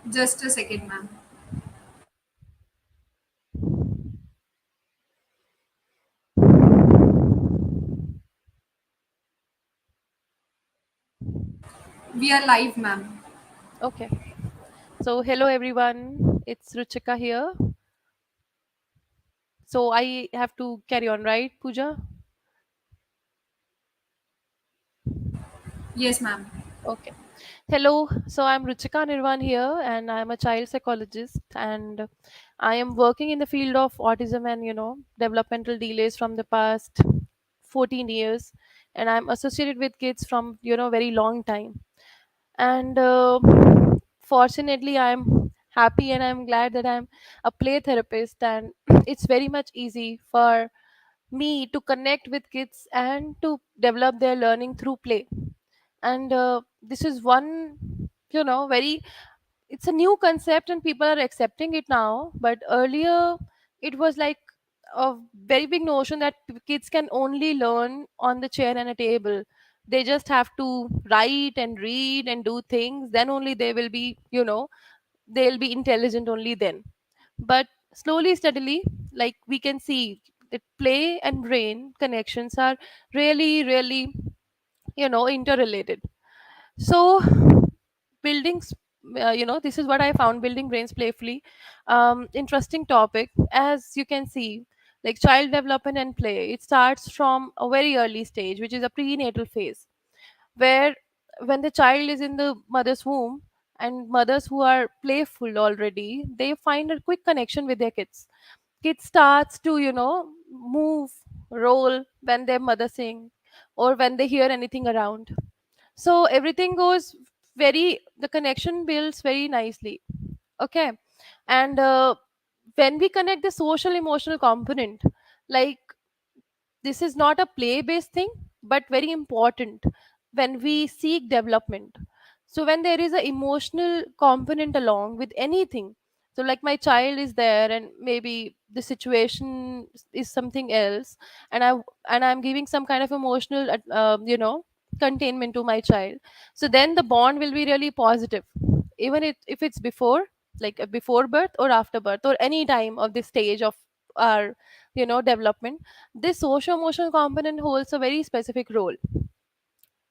Just a second, ma'am. We are live, ma'am. Okay. So, hello everyone. It's Ruchika here. So, I have to carry on, right, Pooja? Yes, ma'am. Okay. Hello. So, I'm Ruchika Nirwan here, and I'm a child psychologist, and I am working in the field of autism and developmental delays from the past 14 years, and I'm associated with kids from very long time. And fortunately, I'm happy and I'm glad that I'm a play therapist, and it's very much easy for me to connect with kids and to develop their learning through play. And this is one very, it's a new concept and people are accepting it now, but earlier it was like a very big notion that kids can only learn on the chair and a table. They just have to write and read and do things, then only they will be, they'll be intelligent only then. But slowly steadily, like we can see that play and brain connections are really interrelated. So buildings, this is what I found: building brains playfully. Interesting topic. As you can see, like child development and play, it starts from a very early stage, which is a prenatal phase, where when the child is in the mother's womb, and mothers who are playful already, they find a quick connection with their kids. Kids starts to move, roll when their mother sing, or when they hear anything around. So everything goes very, the connection builds very nicely. Okay. And when we connect the social emotional component, like, this is not a play based thing, but very important when we seek development. So when there is an emotional component along with anything, so like my child is there and maybe the situation is something else, and I'm giving some kind of emotional containment to my child, so then the bond will be really positive, even if it's before, like before birth or after birth or any time of this stage of our development. This social emotional component holds a very specific role.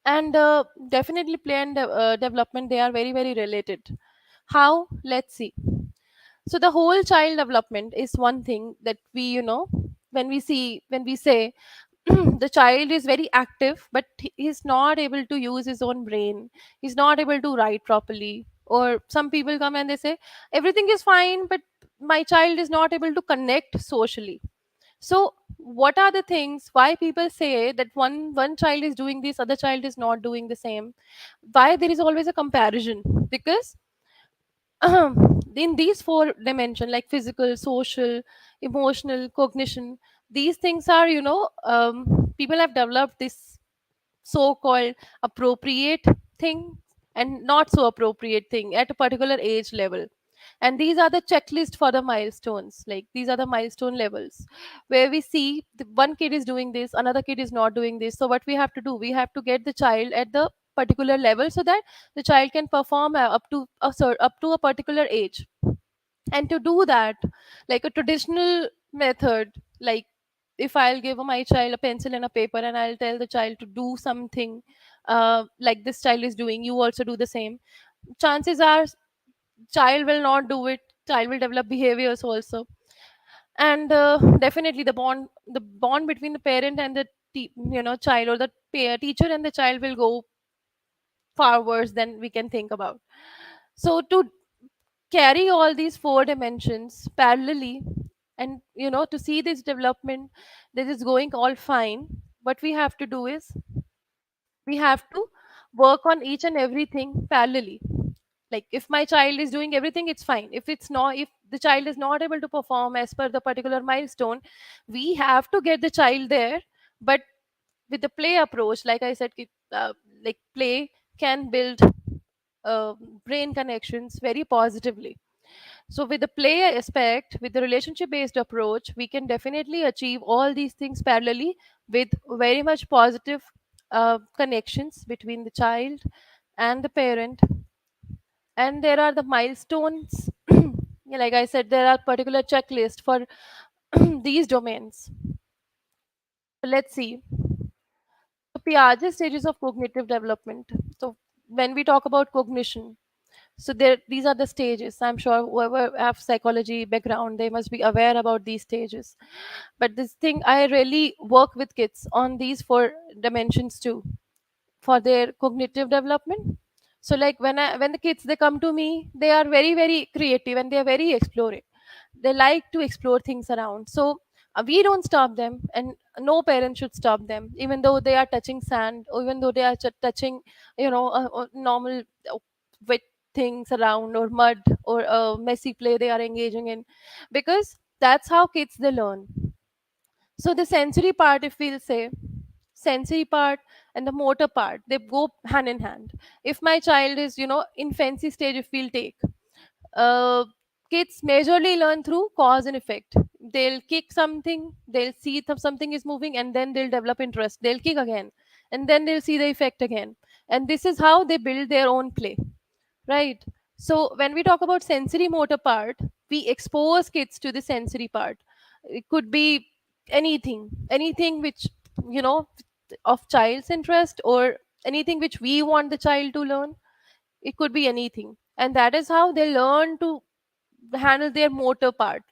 And definitely play and development, they are very related. How? Let's see. So the whole child development is one thing that we, when we say the child is very active, but he's not able to use his own brain, he's not able to write properly, or some people come and they say everything is fine, but my child is not able to connect socially. So what are the things why people say that one child is doing this, other child is not doing the same? Why there is always a comparison? Because in these four dimension, like physical, social, emotional, cognition, these things are, people have developed this so called appropriate thing and not so appropriate thing at a particular age level. And these are the checklist for the milestones, like these are the milestone levels, where we see one kid is doing this, another kid is not doing this. So what we have to do, we have to get the child at the particular level so that the child can perform up to a particular age. And to do that, like a traditional method, like if I'll give my child a pencil and a paper and I'll tell the child to do something, like this child is doing, you also do the same, chances are child will not do it, child will develop behaviors also. And definitely the bond between the parent and the child, or the teacher and the child, will go far worse than we can think about. So to carry all these four dimensions parallelly, and to see this development that is going all fine, what we have to do is we have to work on each and everything parallelly. Like if my child is doing everything, it's fine. If it's not, if the child is not able to perform as per the particular milestone, we have to get the child there. But with the play approach, like I said, like play can build uh, brain connections very positively. So, with the play aspect, with the relationship based approach, we can definitely achieve all these things parallelly with very much positive connections between the child and the parent. And there are the milestones. Yeah, like I said, there are particular checklist for these domains. Let's see. So Piaget's stages of cognitive development. So when we talk about cognition, so there these are the stages. I'm sure whoever have psychology background, they must be aware about these stages. But this thing, I really work with kids on these four dimensions too, for their cognitive development. So like when the kids they come to me, they are very very creative and they are very exploring. They like to explore things around. So we don't stop them, and no parent should stop them, even though they are touching sand, or even though they are touching, normal uh, wet things around, or mud, or messy play they are engaging in, because that's how kids they learn. So the sensory part, if we'll say, sensory part and the motor part, they go hand in hand. If my child is, in fancy stage, if we'll take, uh, kids majorly learn through cause and effect. They'll kick something, they'll see something is moving, and then they'll develop interest. They'll kick again, and then they'll see the effect again. And this is how they build their own play, right? So when we talk about sensory motor part, we expose kids to the sensory part. It could be anything which, you know of child's interest, or anything which we want the child to learn. It could be anything, and that is how they learn to handle their motor part,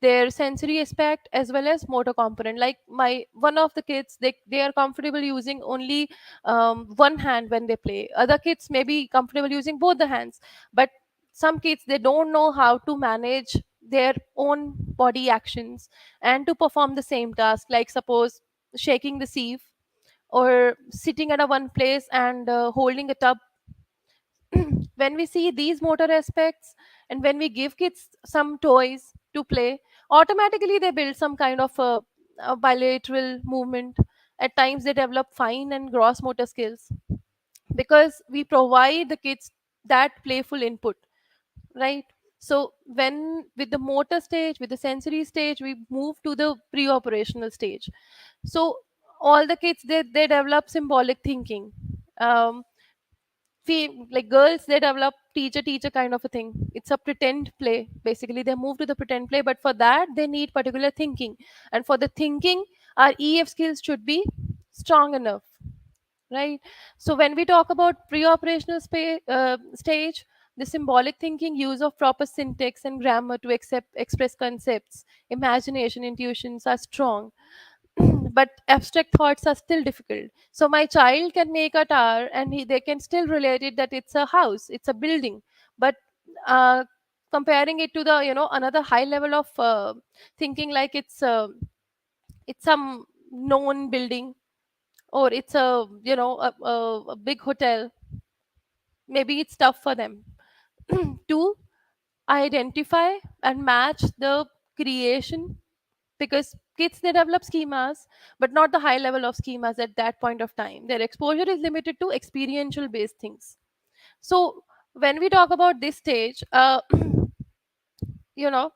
their sensory aspect as well as motor component. Like my one of the kids, they are comfortable using only one hand when they play. Other kids may be comfortable using both the hands. But some kids, they don't know how to manage their own body actions and to perform the same task, like suppose shaking the sieve, or sitting at a one place and holding a tub. When we see these motor aspects, and when we give kids some toys to play, automatically they build some kind of a bilateral movement. At times they develop fine and gross motor skills, because we provide the kids that playful input, right? So when with the motor stage, with the sensory stage, we move to the pre-operational stage. So all the kids, they develop symbolic thinking. um, like girls, they develop teacher kind of a thing. It's a pretend play, basically they move to the pretend play, but for that they need particular thinking. And for the thinking, our skills should be strong enough, right? So when we talk about pre-operational stage, the symbolic thinking, use of proper syntax and grammar to express concepts, imagination, intuitions are strong. But abstract thoughts are still difficult. So my child can make a tower, and they can still relate it that it's a house, it's a building. But uh, comparing it to the, another high level of thinking, like it's some known building, or it's a big hotel, maybe it's tough for them to identify and match the creation, because kids, they develop schemas, but not the high level of schemas at that point of time. Their exposure is limited to experiential based things. So when we talk about this stage, you know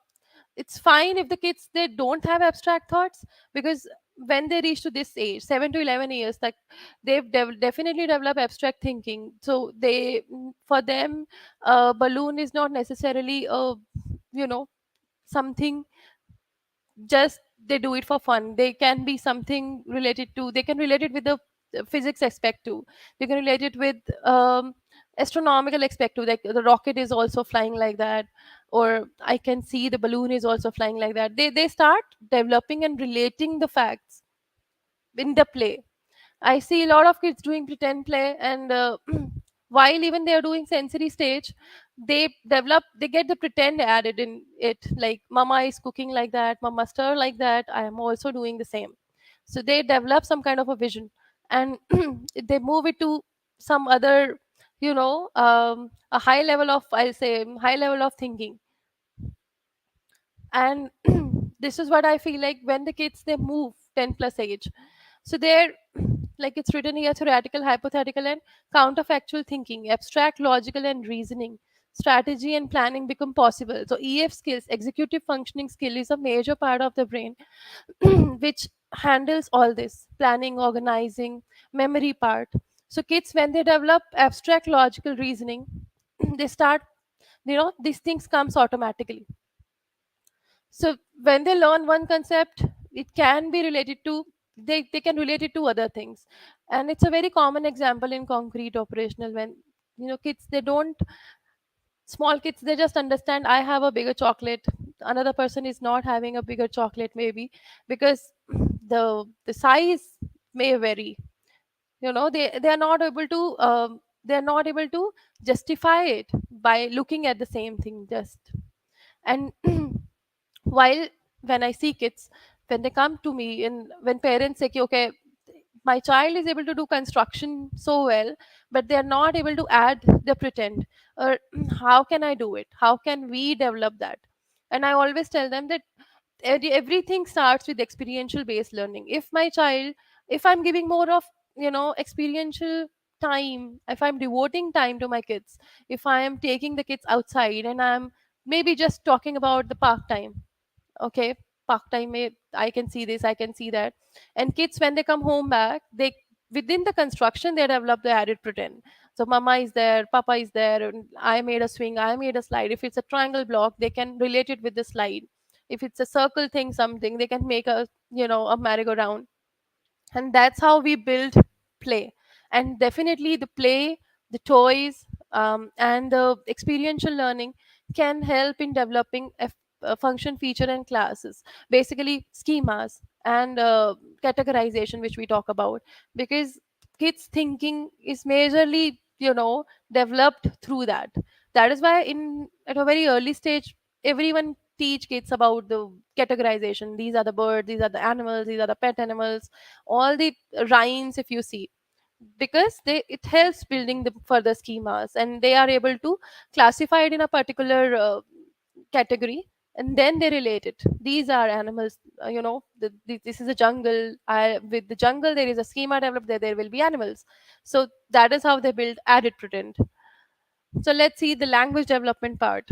it's fine if the kids, they don't have abstract thoughts, because when they reach to this age, 7 to 11 years, like they've definitely develop abstract thinking. So for them, a balloon is not necessarily a, you know something, just they do it for fun. They can be something related to, they can relate it with the physics aspect too. They can relate it with astronomical aspect too, like the rocket is also flying like that, or I can see the balloon is also flying like that. They start developing and relating the facts in the play. I see a lot of kids doing pretend play, and while even they are doing sensory stage, they get the pretend added in it. Like mama is cooking like that, mama stir like that, I am also doing the same. So they develop some kind of a vision, and they move it to some other, a high level of, I'll say, high level of thinking. And this is what I feel like when the kids they move 10 plus age. So they're like it's written here: theoretical, hypothetical, and counterfactual thinking, abstract, logical, and reasoning, strategy and planning become possible. So EF skills, executive functioning skill, is a major part of the brain which handles all this planning, organizing, memory part. So kids, when they develop abstract logical reasoning, they start, these things comes automatically. So when they learn one concept, it can be related to, they can relate it to other things. And it's a very common example in concrete operational, when kids, they don't, small kids, they just understand I have a bigger chocolate, another person is not having a bigger chocolate, maybe because the size may vary. They are not able to, they're not able to justify it by looking at the same thing just. And while, when I see kids, when they come to me, and when parents say, okay, my child is able to do construction so well, but they are not able to add the pretend, or how can I do it, how can we develop that? And I always tell them that everything starts with experiential based learning. If my child, if I'm giving more of, experiential time, if I'm devoting time to my kids, if I am taking the kids outside and I'm maybe just talking about the park time, okay, park time may, I can see this, I can see that. And kids, when they come home back, they, within the construction, they develop the added pretend. So mama is there, papa is there, and I made a swing, I made a slide. If it's a triangle block, they can relate it with the slide. If it's a circle thing, something, they can make a, a merry-go-round. And that's how we build play. And definitely the play, the toys, and the experiential learning can help in developing a function, feature, and classes, basically schemas, and categorization, which we talk about. Because kids thinking is majorly, developed through that. That is why, in at a very early stage, everyone teach kids about the categorization. These are the birds, these are the animals, these are the pet animals, all the rhymes, if you see. Because they, it helps building the further schemas, and they are able to classify it in a particular category, and then they relate it. These are animals, this is a jungle. With the jungle, there is a schema developed, there will be animals. So that is how they build added pretend. So let's see the language development part.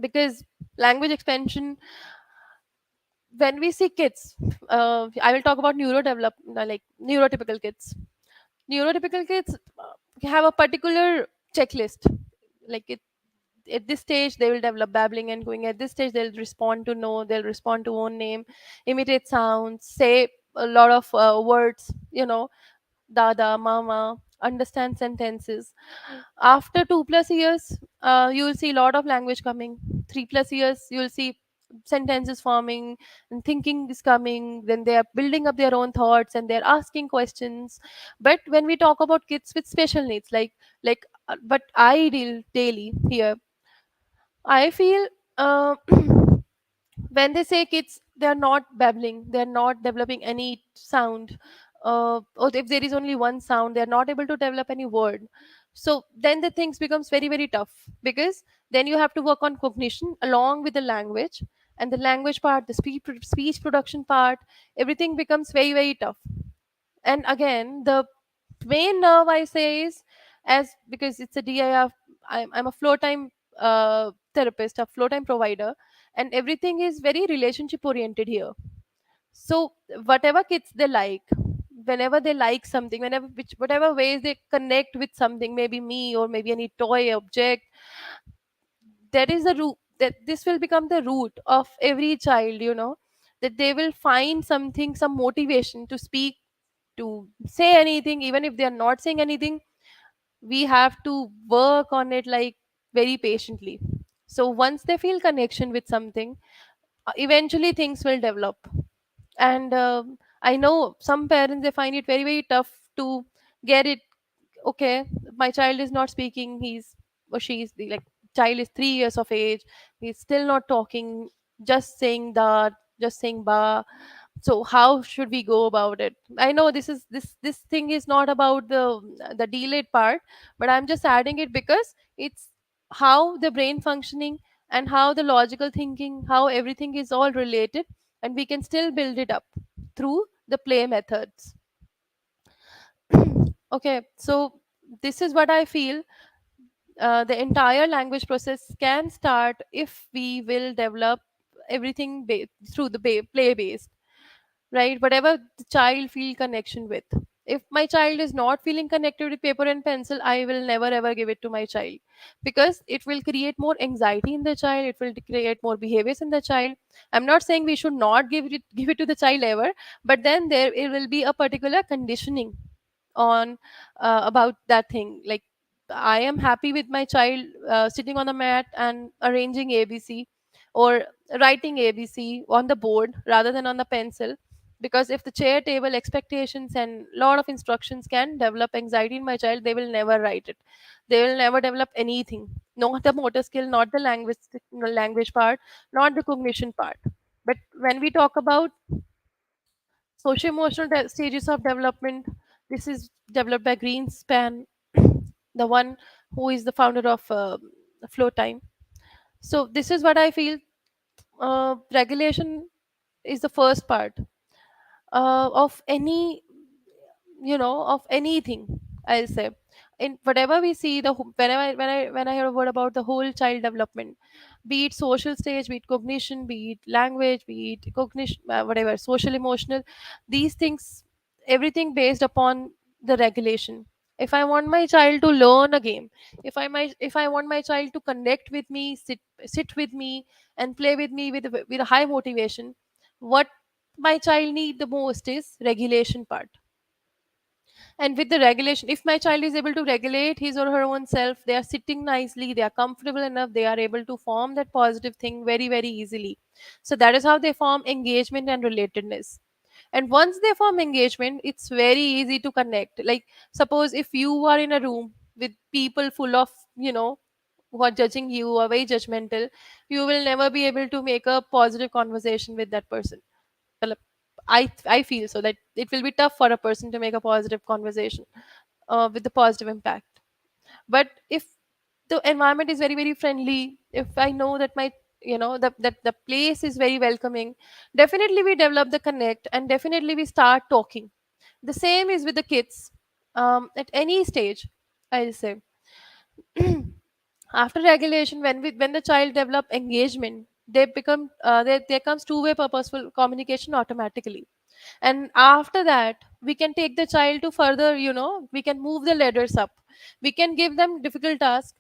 Because language expansion, when we see kids, I will talk about neurodevelop, like neurotypical kids. Neurotypical kids have a particular checklist. Like it, at this stage they will develop babbling and going. At this stage they'll respond to no, they'll respond to own name, imitate sounds, say a lot of words, dada, mama, understand sentences. After 2+ years, you will see a lot of language coming. 3+ years, you will see sentences forming and thinking is coming. Then they are building up their own thoughts and they're asking questions. But when we talk about kids with special needs, but I deal daily here, I feel, when they say kids, they are not babbling, they are not developing any sound, or if there is only one sound, they are not able to develop any word. So then the things becomes very very tough, because then you have to work on cognition along with the language, and the language part, the speech production part, everything becomes very very tough. And again, the main nerve, I say, is, as because it's a DIR, I'm a flow time therapist, a flow time provider, and everything is very relationship oriented here. So whatever kids they like, whenever they like something, whenever, which whatever ways they connect with something, maybe me or maybe any toy object, that is the root, that this will become the root of every child, that they will find something, some motivation to speak, to say anything. Even if they are not saying anything, we have to work on it, like, very patiently. So once they feel connection with something, eventually things will develop. And I know some parents, they find it very very tough to get it. Okay, my child is not speaking, he's or she's like, child is 3 years of age, he's still not talking, just saying that, just saying ba. So how should we go about it? I know this thing is not about the delayed part, but I'm just adding it because it's how the brain functioning, and how the logical thinking, how everything is all related, and we can still build it up through the play methods. Okay, so this is what I feel. The entire language process can start if we will develop everything through the play based, right? Whatever the child feel connection with. If my child is not feeling connected with paper and pencil, I will never ever give it to my child, because it will create more anxiety in the child, it will create more behaviors in the child. I'm not saying we should not give it to the child ever, but then there it will be a particular conditioning on about that thing. Like, I am happy with my child sitting on the mat and arranging ABC, or writing ABC on the board rather than on the pencil, because if the chair table expectations and lot of instructions can develop anxiety in my child, they will never write it, they will never develop anything, not the motor skill, not the language part, not the cognition part. But when we talk about social emotional stages of development, this is developed by Greenspan, the one who is the founder of Flow Time. So this is what I feel. Regulation is the first part of any, of anything, I'll say. In whatever we see, whenever when I hear a word about the whole child development, be it social stage, be it cognition, be it language, be it cognition, whatever, social emotional, these things, everything based upon the regulation. If I want my child to learn a game, if I want my child to connect with me, sit with me and play with me with a high motivation, what my child need the most is regulation part. And with the regulation, if my child is able to regulate his or her own self, they are sitting nicely, they are comfortable enough, they are able to form that positive thing very very easily. So that is how they form engagement and relatedness. And once they form engagement, it's very easy to connect. Like, suppose if you are in a room with people full of, who are judging you or very judgmental, you will never be able to make a positive conversation with that person. Well, I feel so that it will be tough for a person to make a positive conversation with the positive impact. But if the environment is very very friendly, if I know that my, that the place is very welcoming, definitely we develop the connect and definitely we start talking. The same is with the kids, at any stage, I'll say. After regulation, when the child develop engagement, they become there comes two-way purposeful communication automatically. And after that, we can take the child to further, we can move the ladders up, we can give them difficult tasks.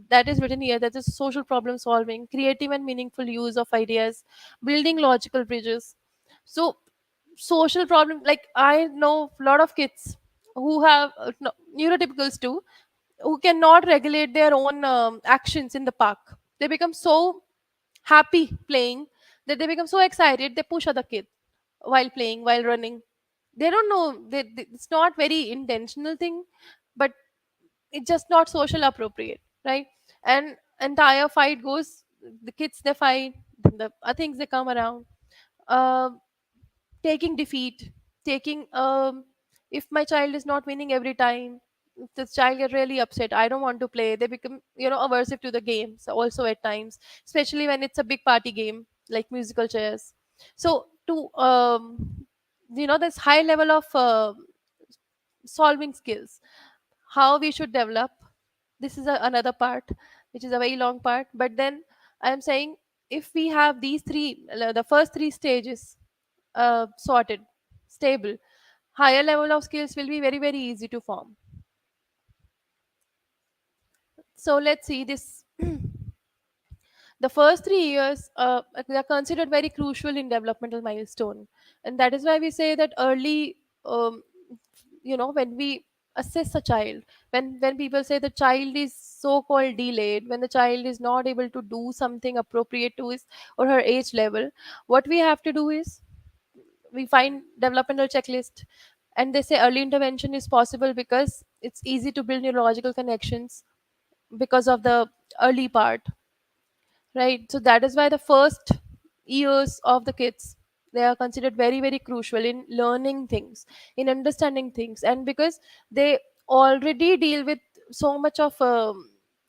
That is written here, that is social problem solving, creative and meaningful use of ideas, building logical bridges. So social problem, like I know a lot of kids who have neurotypicals too, who cannot regulate their own actions in the park. They become so happy playing that they become so excited they push other kids while playing, while running. They don't know, it's not very intentional thing, but it's just not social appropriate, right? And entire fight goes, the kids they fight, then the other things they come around. Um Taking defeat, taking if my child is not winning every time, the child get really upset, I don't want to play, they become, aversive to the games also at times, especially when it's a big party game like musical chairs. So to this high level of solving skills, how we should develop, this is another part, which is a very long part. But then I am saying, if we have these three, the first three stages sorted, stable, higher level of skills will be very very easy to form. So let's see this. The first 3 years they are considered very crucial in developmental milestone, and that is why we say that early, um, when we assess a child, when people say the child is so called delayed, when the child is not able to do something appropriate to his or her age level, what we have to do is we find developmental checklist, and they say early intervention is possible because it's easy to build neurological connections because of the early part, right? So that is why the first years of the kids, they are considered very very crucial in learning things, in understanding things, and because they already deal with so much of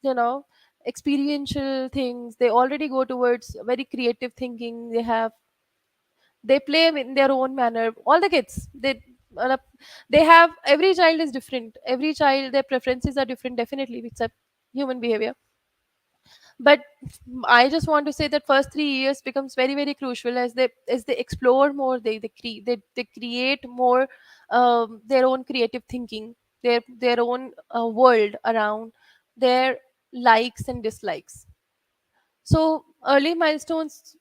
you know experiential things, they already go towards very creative thinking. They play in their own manner, all the kids, uh, they have, every child is different, every child their preferences are different, definitely it's a human behavior. But I just want to say that first 3 years becomes very very crucial, as they explore more, they create more their own creative thinking, their own world around, their likes and dislikes. So early milestones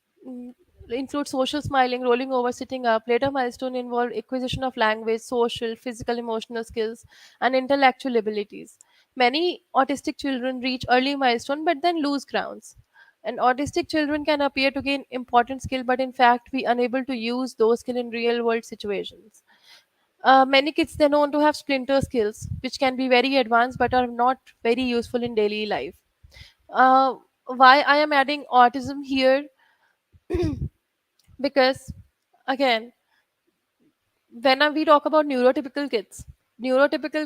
include social smiling, rolling over, sitting up. Later milestone involve acquisition of language, social, physical, emotional skills, and intellectual abilities. Many autistic children reach early milestone but then lose grounds. And autistic children can appear to gain important skill, but in fact be unable to use those skills in real world situations. Many kids then known to have splinter skills, which can be very advanced but are not very useful in daily life. uh, why I am adding autism here? Because again, we talk about neurotypical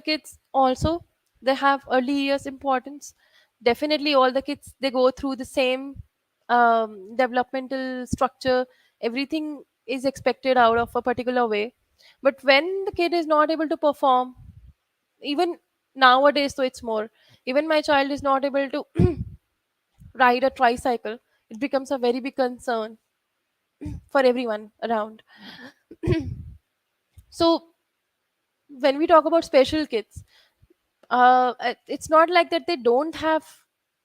kids also, they have early years importance. Definitely all the kids, they go through the same developmental structure. Everything is expected out of a particular way. But when the kid is not able to perform, even nowadays, so it's more, even my child is not able to ride a tricycle, it becomes a very big concern for everyone around. So when we talk about special kids, it's not like that they don't have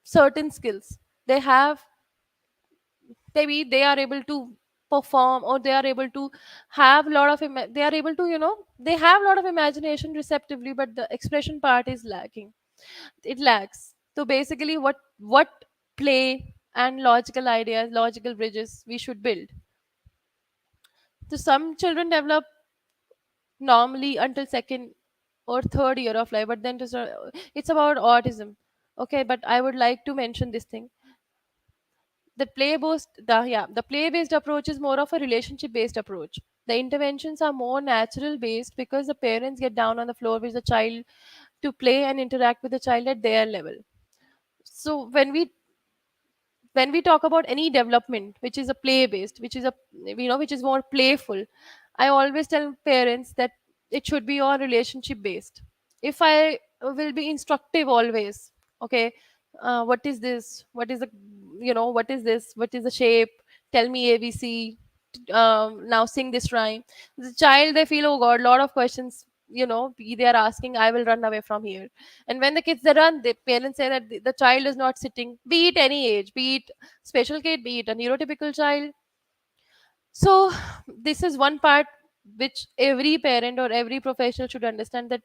certain skills. They have, maybe they are able to perform, or they are able to have a lot of they are able to, they have a lot of imagination receptively, but the expression part is lacking. It lacks. So basically, what play and logical ideas, logical bridges we should build. So some children develop normally until second or third year of life, but then it's about autism. Okay, but I would like to mention this thing. The play based approach is more of a relationship based approach. The interventions are more natural based because the parents get down on the floor with the child to play and interact with the child at their level. So when we talk about any development which is a play based, which is a, which is more playful, I always tell parents that it should be all relationship based. If I will be instructive always, okay, what is this, what is the, what is this, what is the shape, tell me ABC, now sing this rhyme. The child, they feel, oh god, lot of questions, they are asking, I will run away from here. And when the kids, they run, the parents say that the child is not sitting, be it any age, be it special kid, be it a neurotypical child. So this is one part which every parent or every professional should understand, that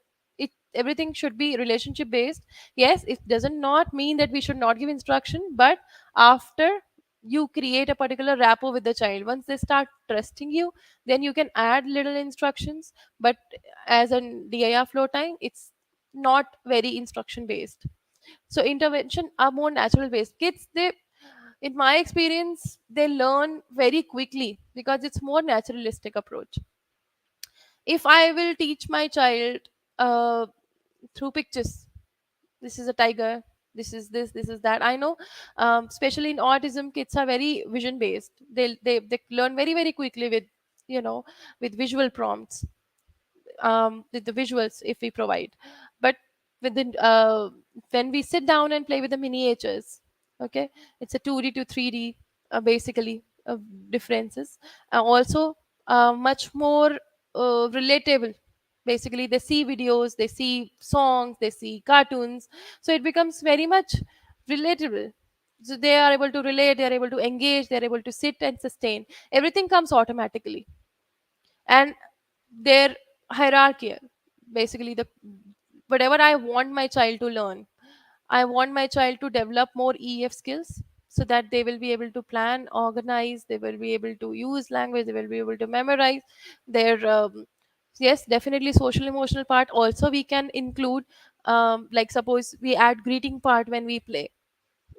everything should be relationship based. Yes, it doesn't not mean that we should not give instruction, but after you create a particular rapport with the child, once they start trusting you, then you can add little instructions. But as a dir flow time, it's not very instruction based. So intervention are more natural based. Kids, they, in my experience, they learn very quickly because it's more naturalistic approach. If I will teach my child uh, through pictures, this is a tiger, this is that, I know, especially in autism, kids are very vision based. They learn very very quickly with, you know with visual prompts, with the visuals if we provide. But within when we sit down and play with the miniatures, okay, it's a 2D to 3D, basically, differences, also much more relatable. Basically, they see videos, they see songs, they see cartoons, so it becomes very much relatable. So they are able to relate, they are able to engage, they are able to sit and sustain. Everything comes automatically. And their hierarchy, basically, the whatever I want my child to learn, I want my child to develop more EF skills, so that they will be able to plan, organize, they will be able to use language, they will be able to memorize their, yes, definitely social emotional part also we can include. Like suppose we add greeting part when we play.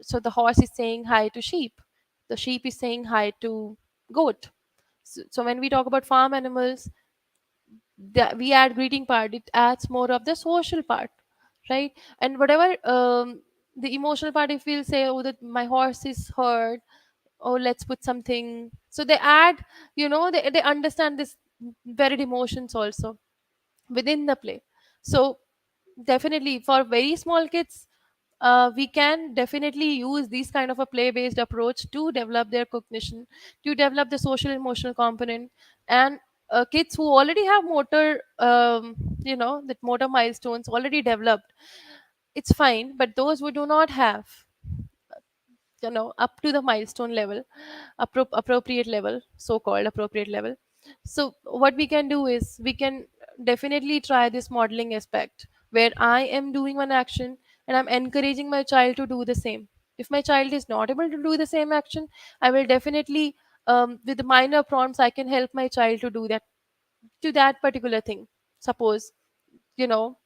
So the horse is saying hi to sheep, the sheep is saying hi to goat. So when we talk about farm animals, we add greeting part, it adds more of the social part, right? And whatever, the emotional part, if we'll say, oh, that my horse is hurt, oh, let's put something, so they add, they understand this varied emotions also within the play. So definitely for very small kids, we can definitely use these kind of a play based approach to develop their cognition, to develop the social emotional component. And kids who already have motor, that motor milestones already developed, it's fine. But those who do not have, up to the milestone level, appropriate level, so called appropriate level. So what we can do is we can definitely try this modeling aspect, where I am doing one action and I'm encouraging my child to do the same. If my child is not able to do the same action, I will definitely, with the minor prompts, I can help my child to do that, to that particular thing. Suppose, you know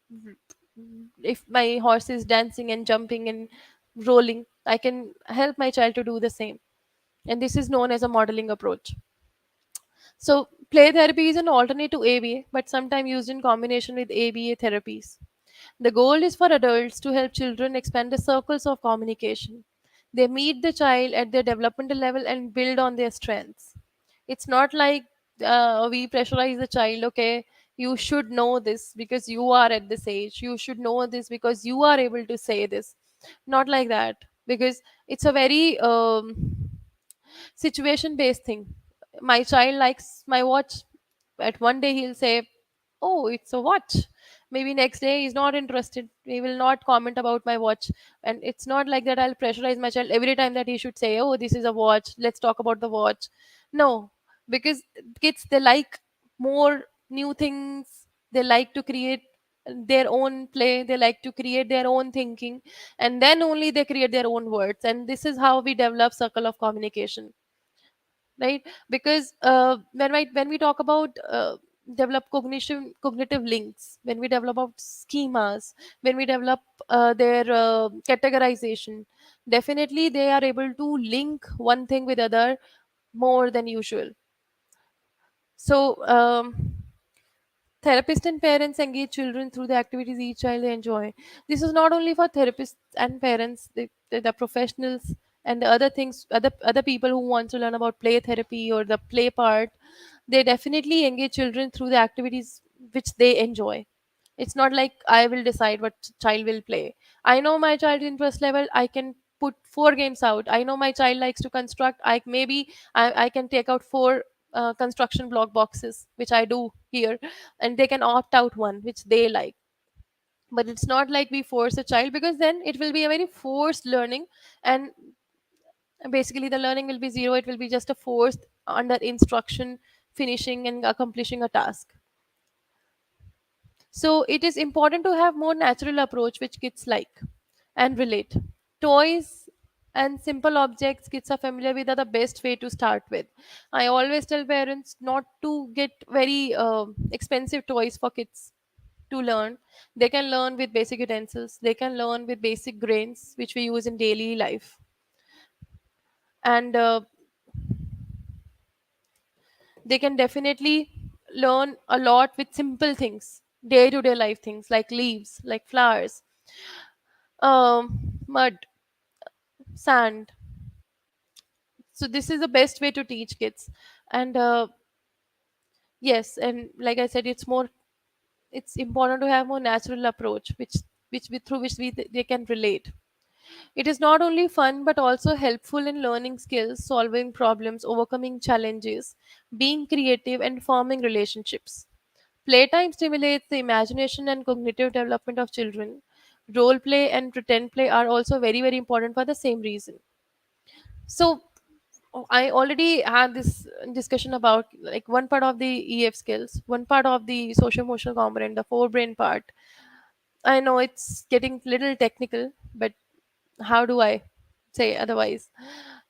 if my horse is dancing and jumping and rolling, I can help my child to do the same. And this is known as a modeling approach. So play therapy is an alternate to ABA, but sometimes used in combination with ABA therapies. The goal is for adults to help children expand the circles of communication. They meet the child at their developmental level and build on their strengths. It's not like we pressurize the child, okay, you should know this because you are at this age, you should know this because you are able to say this. Not like that, because it's a very situation based thing. My child likes my watch. At one day he'll say, oh, it's a watch. Maybe next day he's not interested, he will not comment about my watch. And it's not like that I'll pressurize my child every time that he should say, oh, this is a watch, let's talk about the watch. No, because kids, they like more new things. They like to create their own play, they like to create their own thinking, and then only they create their own words. And this is how we develop circle of communication, right? Because when we talk about develop cognitive links, when we develop about schemas, when we develop their categorization, definitely they are able to link one thing with other more than usual. So therapists and parents engage children through the activities each child they enjoy. This is not only for therapists and parents, the professionals and the other things, other people who want to learn about play therapy or the play part. They definitely engage children through the activities which they enjoy. It's not like I will decide what child will play. I know my child's interest level. I can put four games out. I know my child likes to construct. I can take out four construction block boxes, which I do here, and they can opt out one which they like. But it's not like we force a child, because then it will be a very forced learning, and basically the learning will be zero. It will be just a forced under instruction, finishing and accomplishing a task. So it is important to have more natural approach which kids like and relate. Toys and simple objects kids are familiar with are the best way to start with. I always tell parents not to get very expensive toys for kids to learn. They can learn with basic utensils. They can learn with basic grains which we use in daily life. And they can definitely learn a lot with simple things, day to day life things like leaves, like flowers, mud, sand. So this is the best way to teach kids. And yes, and like I said, it's important to have more natural approach through which they can relate. It is not only fun but also helpful in learning skills, solving problems, overcoming challenges, being creative, and forming relationships. Playtime stimulates the imagination and cognitive development of children. Role play and pretend play are also very, very important for the same reason. So, I already had this discussion about like one part of the EF skills, one part of the social emotional component, the forebrain part. I know it's getting little technical, but how do I say otherwise?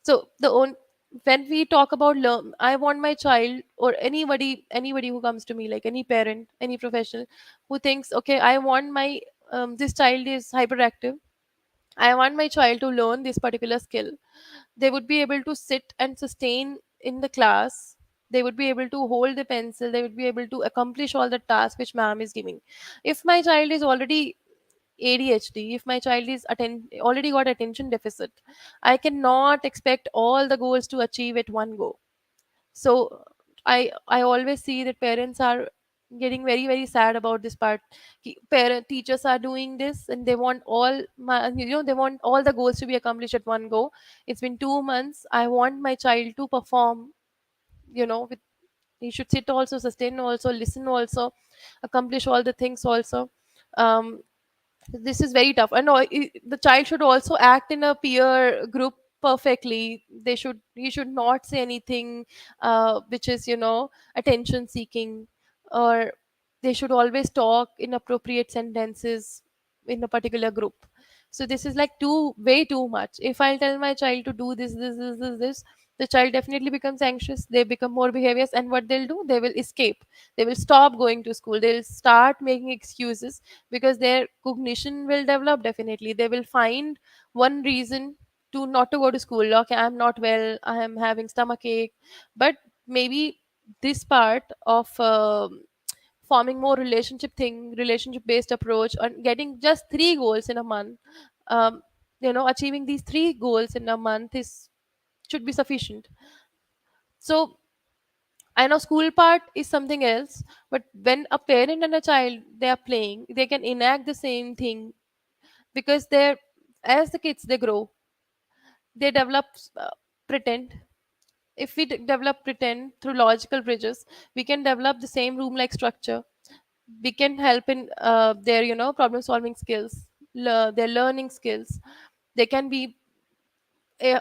So when we talk about learn, I want my child or anybody who comes to me, like any parent, any professional who thinks, okay, I want my this child is hyperactive, I want my child to learn this particular skill. They would be able to sit and sustain in the class. They would be able to hold the pencil. They would be able to accomplish all the tasks which ma'am is giving. If my child is already ADHD, if my child is already got attention deficit, I cannot expect all the goals to achieve at one go. So I always see that parents are getting very very sad about this part. Parent teachers are doing this and they want they want all the goals to be accomplished at one go. It's been 2 months. I want my child to perform, you know, He should sit also, sustain also, listen also, accomplish all the things also. um, this is very tough. And the child should also act in a peer group perfectly. He should not say anything which is, attention seeking, or they should always talk in appropriate sentences in a particular group. So this is like too way too much. If I'll tell my child to do this, the child definitely becomes anxious, they become more behaviors, and what they'll do, they will escape, they will stop going to school, they'll start making excuses, because their cognition will develop. Definitely they will find one reason to not to go to school. Okay, I'm not well, I am having stomach ache. But maybe this part of forming more relationship based approach, and getting just 3 goals in a month, um, achieving these 3 goals in a month is should be sufficient. So I know school part is something else, but when a parent and a child, they are playing, they can enact the same thing, because they're, as the kids they grow, they develop pretend. If we develop pretend through logical bridges, we can develop the same room like structure. We can help in their, problem solving skills, their learning skills. They can be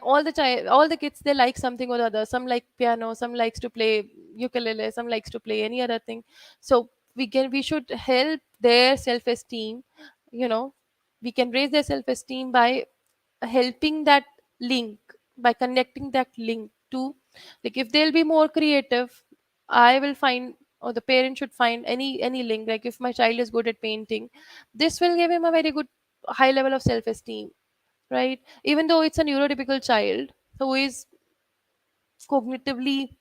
all the kids, they like something or the other. Some like piano, some likes to play ukulele, some likes to play any other thing. So we should help their self esteem, you know we can raise their self esteem by helping that link, by connecting that link to, like, if they'll be more creative, I will find, or the parent should find any link. Like if my child is good at painting, this will give him a very good high level of self esteem, right? Even though it's a neurotypical child who is cognitively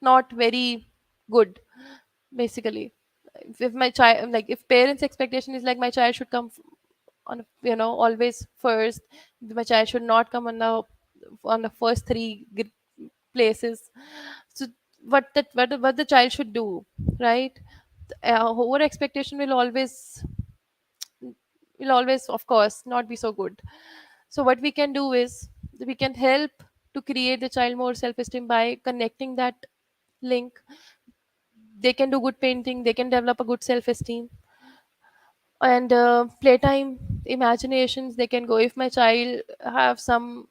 not very good, basically. If my child, like, if parents expectation is like my child should come on, always first, my child should not come on the first places. So what the child should do, right? Over expectation will always, of course, not be so good. So what we can do is, we can help to create the child more self-esteem by connecting that link. They can do good painting, they can develop a good self-esteem. And playtime, imaginations, they can go. If my child have some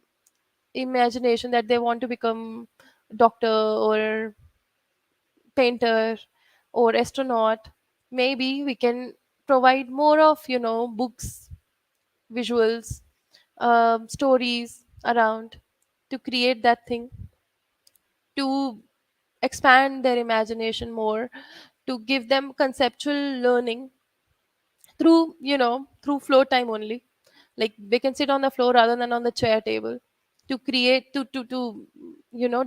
imagination that they want to become doctor or painter or astronaut, maybe we can provide more of, books, visuals, stories around, to create that thing, to expand their imagination more, to give them conceptual learning through, through floor time only. Like they can sit on the floor rather than on the chair table, to create to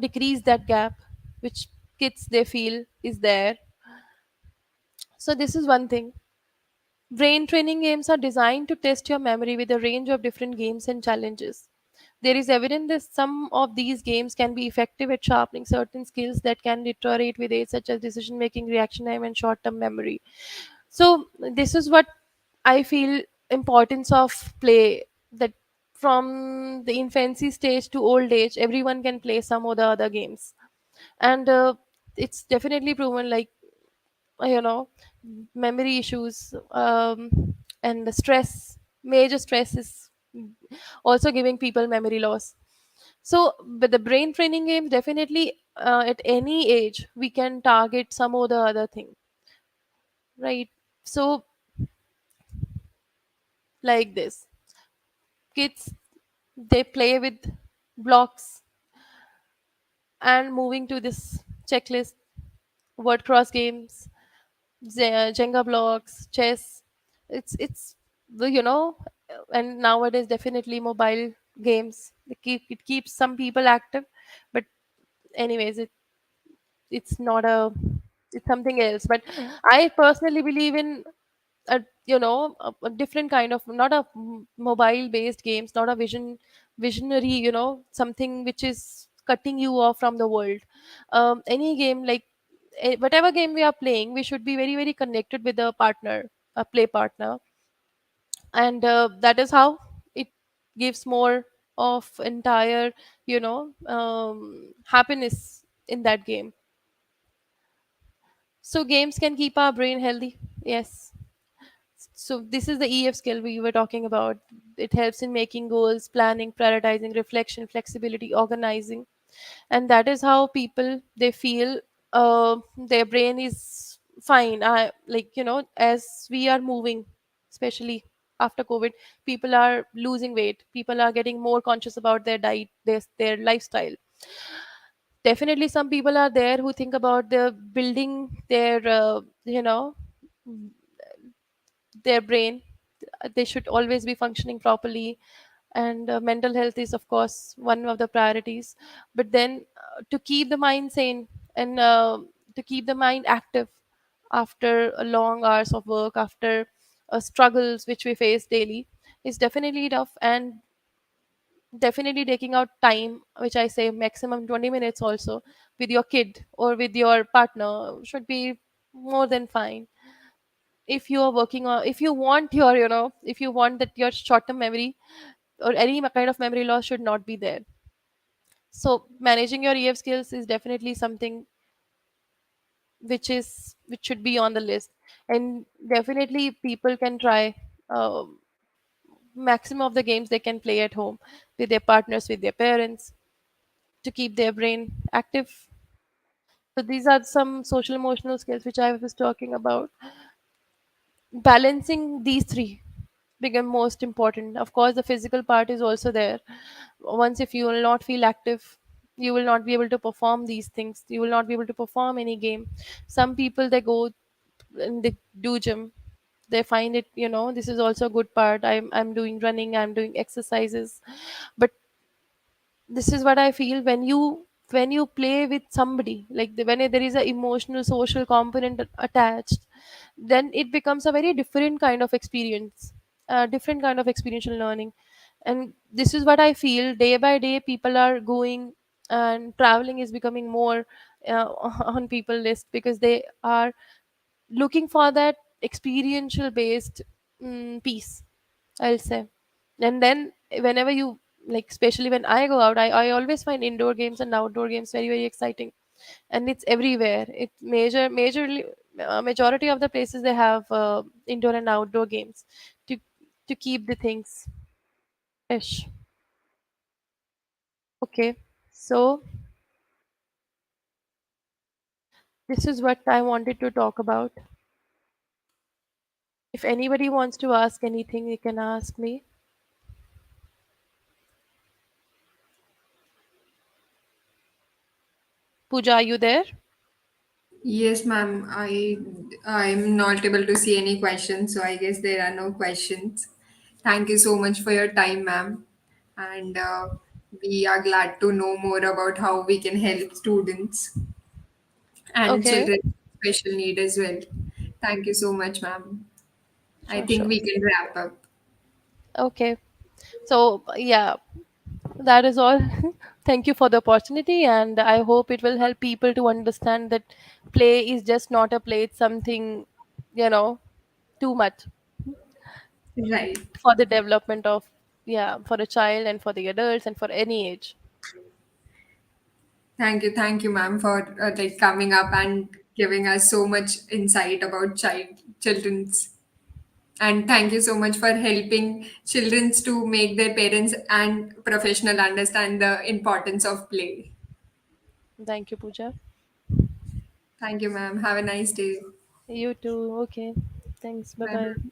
decrease that gap which kids they feel is there. So this is one thing. Brain training games are designed to test your memory with a range of different games and challenges. There is evidence that some of these games can be effective at sharpening certain skills that can deteriorate with age, such as decision making, reaction time, and short term memory. So this is what I feel importance of play, that from the infancy stage to old age, everyone can play some or the other games. And it's definitely proven, like, you know memory issues, and the stress, major stress is also giving people memory loss. So with the brain training games, definitely at any age we can target some or the other thing, right? So like this, kids, they play with blocks, and moving to this checklist, word cross games, Jenga blocks, chess. It's the, and nowadays definitely mobile games. It keeps some people active, but anyways, it's not a it's something else. But I personally believe in a different kind of, not a mobile based games, not a visionary, something which is cutting you off from the world. Any game, like, whatever game we are playing, we should be very very connected with a partner, a play partner. And that is how it gives more of entire, happiness in that game. So games can keep our brain healthy. Yes. So this is the EF skill we were talking about. It helps in making goals, planning, prioritizing, reflection, flexibility, organizing, and that is how people they feel their brain is fine. I like as we are moving, especially after COVID, people are losing weight. People are getting more conscious about their diet, their lifestyle. Definitely, some people are there who think about the building their their brain. They should always be functioning properly, and mental health is of course one of the priorities. But then to keep the mind sane, and to keep the mind active after a long hours of work, after struggles which we face daily, is definitely tough. And definitely taking out time, which I say maximum 20 minutes also, with your kid or with your partner should be more than fine. If you are working on, if you want your if you want that your short term memory or any kind of memory loss should not be there. So managing your EF skills is definitely something which should be on the list. And definitely people can try maximum of the games they can play at home with their partners, with their parents, to keep their brain active. So these are some social emotional skills which I was talking about. Balancing these three become most important. Of course, the physical part is also there. Once if you will not feel active, you will not be able to perform these things. You will not be able to perform any game. Some people they go and they do gym. They find it, this is also a good part. I'm doing running, I'm doing exercises. But this is what I feel, when you play with somebody, like when there is a emotional social component attached, then it becomes a very different kind of experience, a different kind of experiential learning. And this is what I feel, day by day people are going, and traveling is becoming more on people list, because they are looking for that experiential based piece, I'll say. And then whenever you, like especially when I go out, I always find indoor games and outdoor games very very exciting. And it's everywhere. It majority of the places they have indoor and outdoor games to keep the things fresh. Okay, so this is what I wanted to talk about. If anybody wants to ask anything, you can ask me. Pooja, are you there? Yes, ma'am. I'm not able to see any questions, so I guess there are no questions. Thank you so much for your time, ma'am. And we are glad to know more about how we can help students and Okay. children with special need as well. Thank you so much, ma'am. I Sure, think sure. we can wrap up. Okay. So, yeah, that is all. Thank you for the opportunity, and I hope it will help people to understand that play is just not a play, it's something, you know, too much Right. for the development of, yeah, for a child and for the adults and for any age. Thank you, ma'am, for like coming up and giving us so much insight about children's. And thank you so much for helping children to make their parents and professional understand the importance of play. Thank you, Pooja. Thank you, ma'am. Have a nice day. You too. Okay. Thanks. Bye Bye bye. bye.